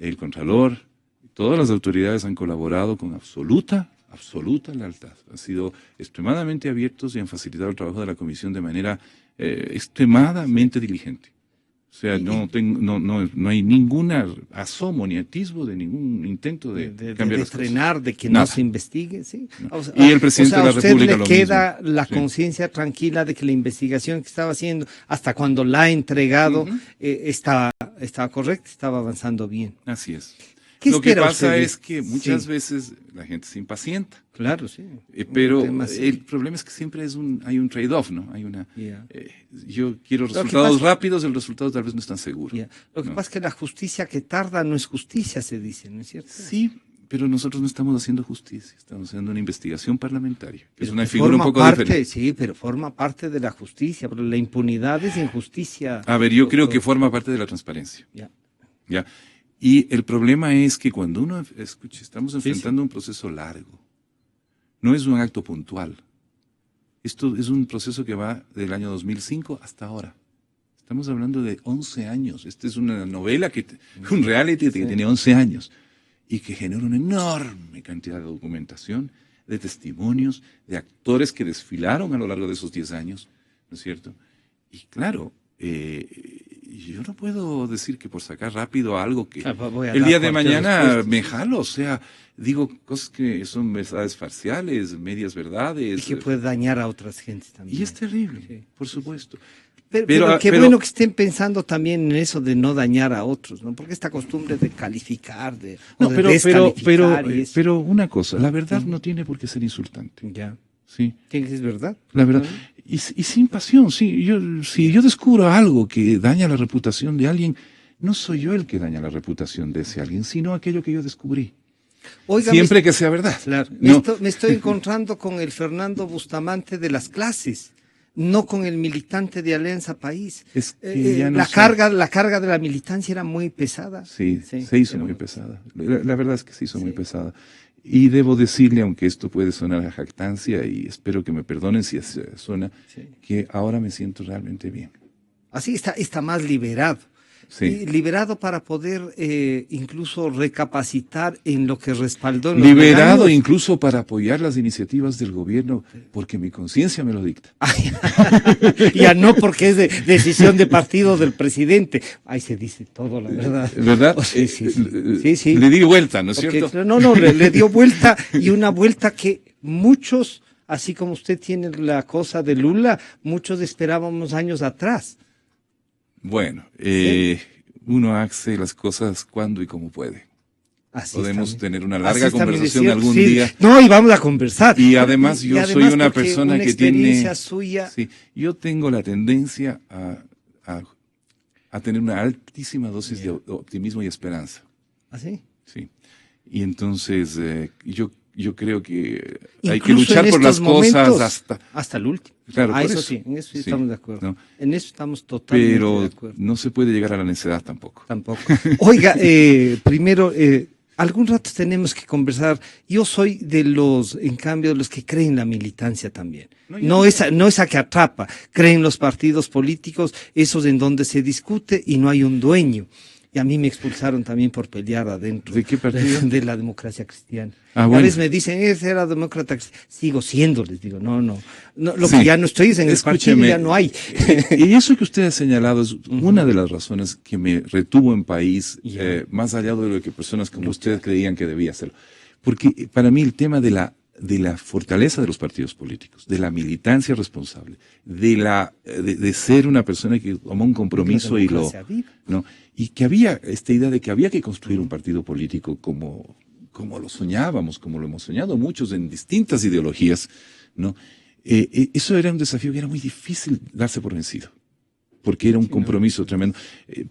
el Contralor, todas las autoridades han colaborado con absoluta lealtad. Han sido extremadamente abiertos y han facilitado el trabajo de la comisión de manera extremadamente diligente. O sea, no hay ningún asomo ni atisbo de ningún intento de cambiar las cosas. frenar, de que Nada. no se investigue, sí. No. Y el presidente de la a usted República le lo queda mismo. la Sí. conciencia tranquila de que la investigación que estaba haciendo, hasta cuando la ha entregado, estaba correcta, estaba avanzando bien. Así es. ¿Qué Lo que espera pasa usted? es que muchas Sí. veces la gente se impacienta, Claro, sí. pero Un tema así. el problema es que siempre hay un trade-off, ¿no? Hay una. Ya. Yo quiero que resultados pasa- rápidos, el resultado tal vez no es tan seguro. Ya. Lo que No. pasa es que la justicia que tarda no es justicia, se dice, ¿no es cierto? Sí, pero nosotros no estamos haciendo justicia, estamos haciendo una investigación parlamentaria, que es Pero una que figura un forma poco parte, diferente. sí, pero forma parte de la justicia, pero la impunidad es injusticia. A ver, yo creo doctor. que forma parte de la transparencia. Ya. ¿Ya? Y el problema es que cuando uno, escuche, estamos Sí, enfrentando un proceso largo, no es un acto puntual. Esto es un proceso que va del año 2005 hasta ahora. Estamos hablando de 11 años. Esta es una novela, un reality que tiene 11 años y que genera una enorme cantidad de documentación, de testimonios, de actores que desfilaron a lo largo de esos 10 años, ¿no es cierto? Y claro, yo no puedo decir que por sacar rápido algo que el día de mañana me jalo, o sea, digo cosas que son verdades parciales, medias verdades. Y que puede dañar a otras gentes también. Y es terrible, sí, por supuesto. Pero qué bueno que estén pensando también en eso de no dañar a otros, ¿no? Porque esta costumbre de calificar, de descalificar. Pero una cosa, la verdad no tiene por qué ser insultante. Ya. Sí. Tiene que ser verdad. La verdad. Y sin pasión, sí. Si yo descubro algo que daña la reputación de alguien, no soy yo el que daña la reputación de ese alguien, sino aquello que yo descubrí. Oiga, siempre que sea verdad. Claro. Me estoy encontrando con el Fernando Bustamante de las clases, no con el militante de Alianza País. Es que ya no la carga de la militancia era muy pesada. Sí, se hizo muy pesada. La verdad es que se hizo muy pesada. Y debo decirle, aunque esto puede sonar a jactancia, y espero que me perdonen si suena, que ahora me siento realmente bien. Así está más liberado. Sí. Liberado para poder incluso recapacitar en lo que respaldó. Liberado incluso para apoyar las iniciativas del gobierno, porque mi conciencia me lo dicta. Ya no porque es decisión de partido del presidente. Ahí se dice todo, la verdad. ¿Verdad? Sí. Le di vuelta, ¿no es cierto? No, le dio vuelta, y una vuelta que muchos, así como usted tiene la cosa de Lula, muchos esperábamos años atrás. Bueno, uno hace las cosas cuando y como puede. Así podemos tener una larga conversación algún día. No, y vamos a conversar. Y además soy una persona que tiene... Suya... Sí, yo tengo la tendencia a tener una altísima dosis de optimismo y esperanza. ¿Ah, sí? Sí. Y entonces yo creo que hay que luchar por las cosas hasta el último. Claro, eso sí, en eso estamos de acuerdo. ¿No? En eso estamos totalmente de acuerdo. Pero no se puede llegar a la necedad tampoco. Oiga, primero, algún rato tenemos que conversar. Yo soy de los que creen en la militancia también. No esa que atrapa. Creen los partidos políticos, esos en donde se discute y no hay un dueño. Y a mí me expulsaron también por pelear adentro. ¿De qué partido? De la Democracia Cristiana. A veces me dicen, ese era demócrata cristiano. Sigo siendo, les digo, no. Lo que ya no estoy es en el partido, ya no hay. Y eso que usted ha señalado es una de las razones que me retuvo en país, más allá de lo que personas como usted creían que debía hacerlo. Porque para mí el tema de la fortaleza de los partidos políticos, de la militancia responsable, de ser una persona que tomó un compromiso y que había esta idea de que había que construir un partido político como lo soñábamos, como lo hemos soñado muchos en distintas ideologías, ¿no? Eso era un desafío que era muy difícil darse por vencido, porque era un compromiso tremendo,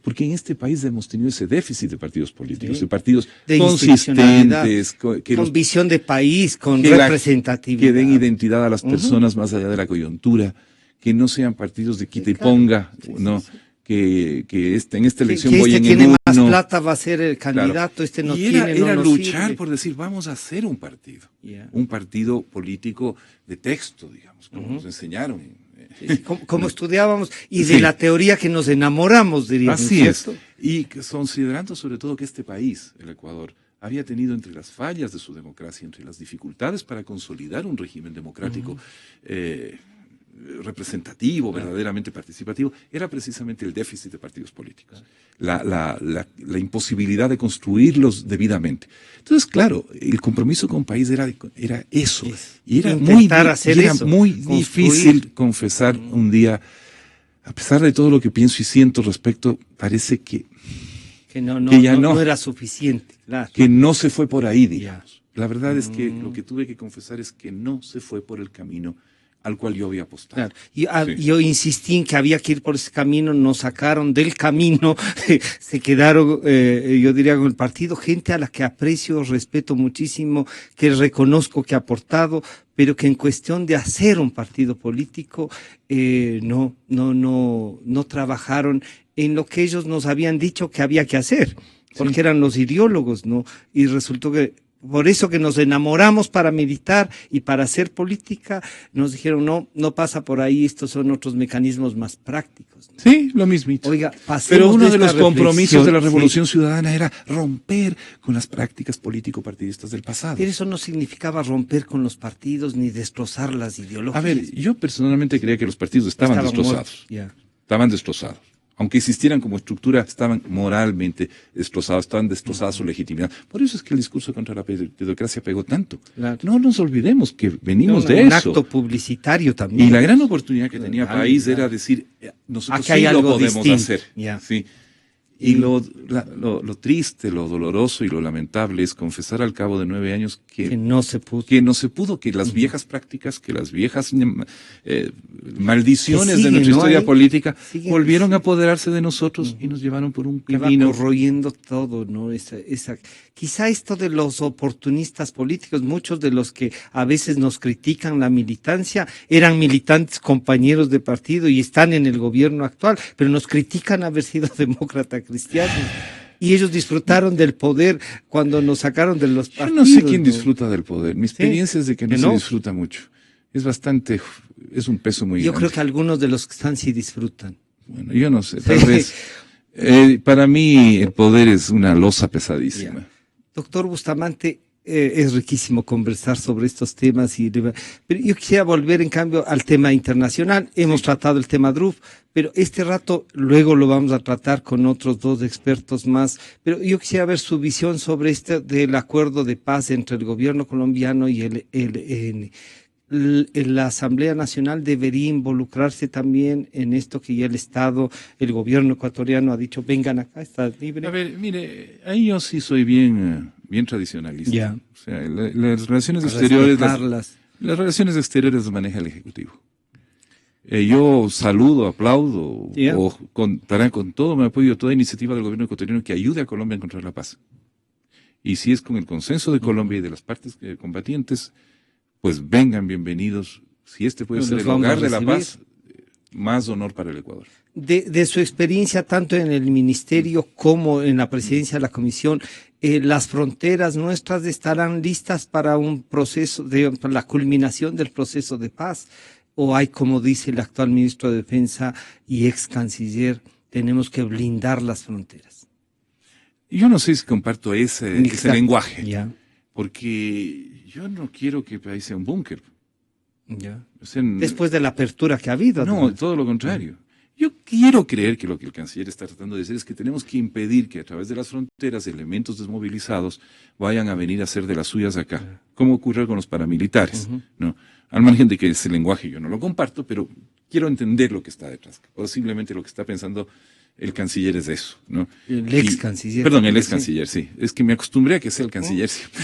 porque en este país hemos tenido ese déficit de partidos políticos, de partidos consistentes, con visión de país, con representatividad, que den identidad a las personas más allá de la coyuntura, que no sean partidos de quita y ponga, ¿no? Que en esta elección voy en el uno. Tiene más plata va a ser el candidato, no tiene, era luchar por decir, vamos a hacer un partido, un partido político de texto, digamos, como nos enseñaron. Como estudiábamos, y de la teoría que nos enamoramos, diríamos. Así es. Y considerando sobre todo que este país, el Ecuador, había tenido entre las fallas de su democracia, entre las dificultades para consolidar un régimen democrático representativo, verdaderamente participativo, era precisamente el déficit de partidos políticos, la imposibilidad de construirlos debidamente. Entonces, claro, el compromiso con país era eso, y era muy difícil confesar un día, a pesar de todo lo que pienso y siento respecto, parece que no era suficiente, claro. Que no se fue por ahí, digamos. La verdad es que lo que tuve que confesar es que no se fue por el camino al cual yo había apostado. Claro. Yo insistí en que había que ir por ese camino, nos sacaron del camino, se quedaron, yo diría, con el partido, gente a la que aprecio, respeto muchísimo, que reconozco que ha aportado, pero que en cuestión de hacer un partido político, no trabajaron en lo que ellos nos habían dicho que había que hacer, porque eran los ideólogos, ¿no? Y resultó que por eso que nos enamoramos para militar y para hacer política, nos dijeron, no pasa por ahí, estos son otros mecanismos más prácticos. Sí, lo mismito. Oiga, pero uno de los esta compromisos de la reflexión, Revolución Ciudadana era romper con las prácticas político-partidistas del pasado. Pero eso no significaba romper con los partidos ni destrozar las ideologías. A ver, yo personalmente creía que los partidos estaban destrozados. Estaban destrozados. Aunque existieran como estructura, estaban moralmente destrozados, estaban destrozada su legitimidad. Por eso es que el discurso contra la pedocracia pegó tanto. Claro. No nos olvidemos que venimos de un eso. acto publicitario también. Y la gran oportunidad que tenía el país era decir, nosotros Acá hay sí lo algo podemos distinto. hacer. Ya. Sí. Y lo triste, lo doloroso y lo lamentable es confesar al cabo de 9 años que no se pudo. Que las viejas prácticas, que las viejas maldiciones siguen, de nuestra historia Ahí política siguen, volvieron a apoderarse de nosotros y nos llevaron por un que va camino. corroyendo todo, ¿no? Quizá esto de los oportunistas políticos, muchos de los que a veces nos critican la militancia, eran militantes compañeros de partido y están en el gobierno actual, pero nos critican haber sido demócratas cristianos. Y ellos disfrutaron del poder cuando nos sacaron de los partidos. Yo no sé quién disfruta del poder. Mi experiencia es de que no ¿Que se no? disfruta mucho. Es un peso muy Yo grande. creo que algunos de los que están sí disfrutan. Bueno, yo no sé, tal vez. Para mí el poder es una losa pesadísima. Doctor Bustamante, es riquísimo conversar sobre estos temas, pero yo quisiera volver en cambio al tema internacional. Hemos tratado el tema DRUF, pero este rato luego lo vamos a tratar con otros 2 expertos más. Pero yo quisiera ver su visión sobre este del acuerdo de paz entre el gobierno colombiano y el ELN. La Asamblea Nacional debería involucrarse también en esto que ya el Estado, el gobierno ecuatoriano ha dicho, vengan acá, está libre. A ver, mire, ahí yo sí soy bien tradicionalista. Ya. O sea, las relaciones exteriores, las relaciones exteriores las maneja el Ejecutivo. Yo saludo, aplaudo, o contará con todo mi apoyo, toda iniciativa del gobierno ecuatoriano que ayude a Colombia a encontrar la paz. Y si es con el consenso de Colombia y de las partes combatientes, pues vengan bienvenidos. Si este puede ser el hogar de la paz, más honor para el Ecuador. De su experiencia tanto en el ministerio como en la presidencia de la comisión, las fronteras nuestras estarán listas para un proceso para la culminación del proceso de paz, o hay, como dice el actual ministro de Defensa y ex canciller, tenemos que blindar las fronteras. Yo no sé si comparto ese lenguaje, porque yo no quiero que el país sea un búnker. O sea, después de la apertura que ha habido. No, además. Todo lo contrario. Yo quiero creer que lo que el canciller está tratando de decir es que tenemos que impedir que a través de las fronteras elementos desmovilizados vayan a venir a hacer de las suyas acá, como ocurre con los paramilitares, ¿no? Al margen de que ese lenguaje yo no lo comparto, pero quiero entender lo que está detrás. Posiblemente lo que está pensando el canciller es eso, ¿no? El ex canciller. Perdón, el ex canciller, sí. Es que me acostumbré a que sea el canciller siempre.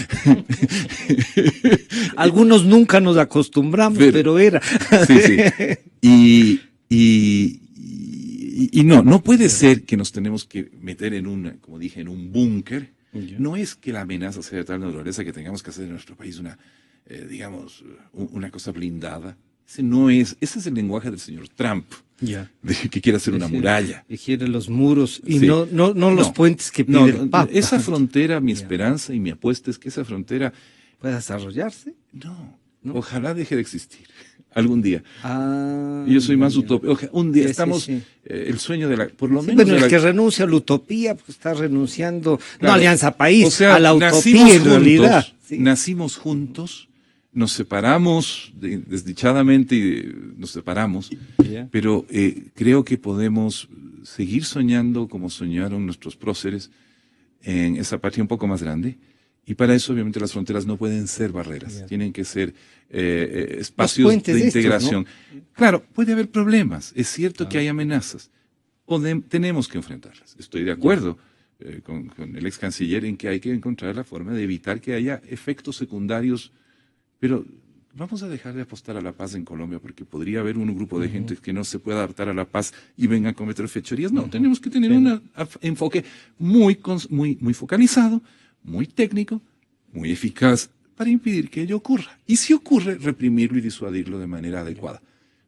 Algunos nunca nos acostumbramos, pero era. Sí. Y no puede ser que nos tenemos que meter en como dije, en un búnker. No es que la amenaza sea de tal naturaleza que tengamos que hacer en nuestro país una cosa blindada. Ese es el lenguaje del señor Trump. Que quiere hacer una muralla. Que quiere los muros y no los puentes que pide el Papa. Esa frontera, mi esperanza y mi apuesta es que esa frontera pueda desarrollarse. No, ojalá deje de existir algún día. Yo soy más utópico. Un día estamos el sueño de por lo menos. Bueno, el que renuncia a la utopía pues está renunciando, no a Alianza País, a la utopía en realidad. Nacimos juntos. Nos separamos desdichadamente y nos separamos, pero creo que podemos seguir soñando como soñaron nuestros próceres en esa patria un poco más grande, y para eso obviamente las fronteras no pueden ser barreras, tienen que ser espacios de integración. ¿No? Claro, puede haber problemas, es cierto que hay amenazas, tenemos que enfrentarlas, estoy de acuerdo con el ex canciller en que hay que encontrar la forma de evitar que haya efectos secundarios. Pero vamos a dejar de apostar a la paz en Colombia porque podría haber un grupo de gente que no se pueda adaptar a la paz y venga a cometer fechorías. No, tenemos que tener un enfoque muy focalizado, muy técnico, muy eficaz para impedir que ello ocurra. Y si ocurre, reprimirlo y disuadirlo de manera adecuada.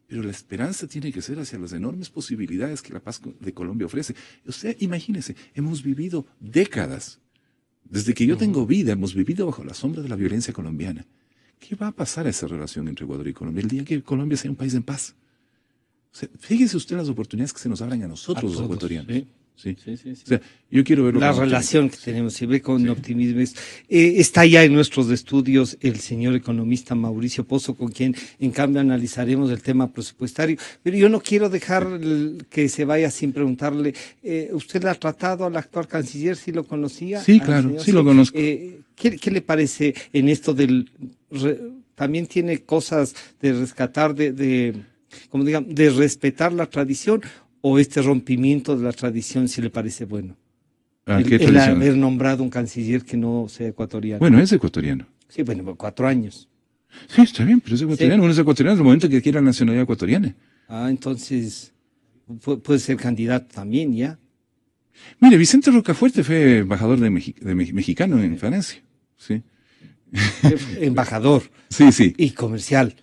Pero la esperanza tiene que ser hacia las enormes posibilidades que la paz de Colombia ofrece. O sea, imagínense, hemos vivido décadas Desde que yo tengo vida, hemos vivido bajo la sombra de la violencia colombiana. ¿Qué va a pasar a esa relación entre Ecuador y Colombia el día que Colombia sea un país en paz? O sea, fíjese usted las oportunidades que se nos abran a nosotros, los ecuatorianos. Sí. ¿Sí? O sea, yo quiero verlo. La relación que tenemos, se ve con optimismo. Está ya en nuestros estudios el señor economista Mauricio Pozo, con quien en cambio analizaremos el tema presupuestario. Pero yo no quiero dejar que se vaya sin preguntarle, ¿usted le ha tratado al actual canciller? ¿Sí lo conocía? Sí, claro, sí lo conozco. ¿Qué le parece en esto del... también tiene cosas de rescatar, como digamos, de respetar la tradición, o este rompimiento de la tradición, si le parece bueno? El haber nombrado un canciller que no sea ecuatoriano. Bueno, es ecuatoriano. Sí, bueno, 4 años. Sí, está bien, pero es ecuatoriano. Sí. Uno es ecuatoriano en el momento que quiera la nacionalidad ecuatoriana. Entonces, puede ser candidato también, ¿ya? Mire, Vicente Rocafuerte fue embajador mexicano en Francia. Sí. Embajador. Sí. Y comercial.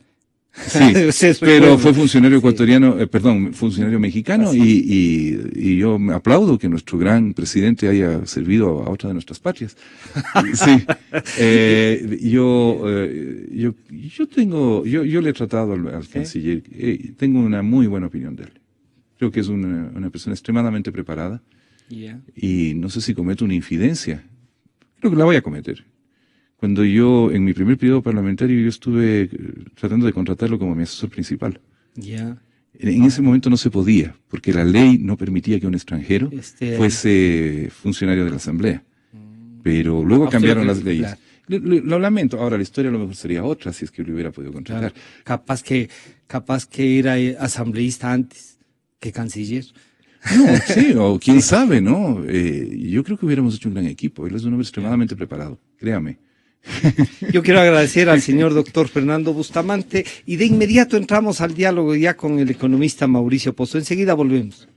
Sí, pero fue funcionario ecuatoriano, funcionario mexicano, y yo me aplaudo que nuestro gran presidente haya servido a otra de nuestras patrias. Sí. Yo le he tratado al canciller, tengo una muy buena opinión de él. Creo que es una persona extremadamente preparada, y no sé si cometo una infidencia. Creo que la voy a cometer. Cuando en mi primer periodo parlamentario, yo estuve tratando de contratarlo como mi asesor principal. En ese momento no se podía, porque la ley no permitía que un extranjero fuese funcionario de la Asamblea. Pero luego cambiaron las leyes. Claro. Lo lamento. Ahora, la historia a lo mejor sería otra si es que lo hubiera podido contratar. Claro. Capaz que era asambleísta antes que canciller. No, sí, o quién sabe, ¿no? Yo creo que hubiéramos hecho un gran equipo. Él es un hombre extremadamente preparado, créame. Yo quiero agradecer al señor doctor Fernando Bustamante y de inmediato entramos al diálogo ya con el economista Mauricio Pozo. Enseguida volvemos.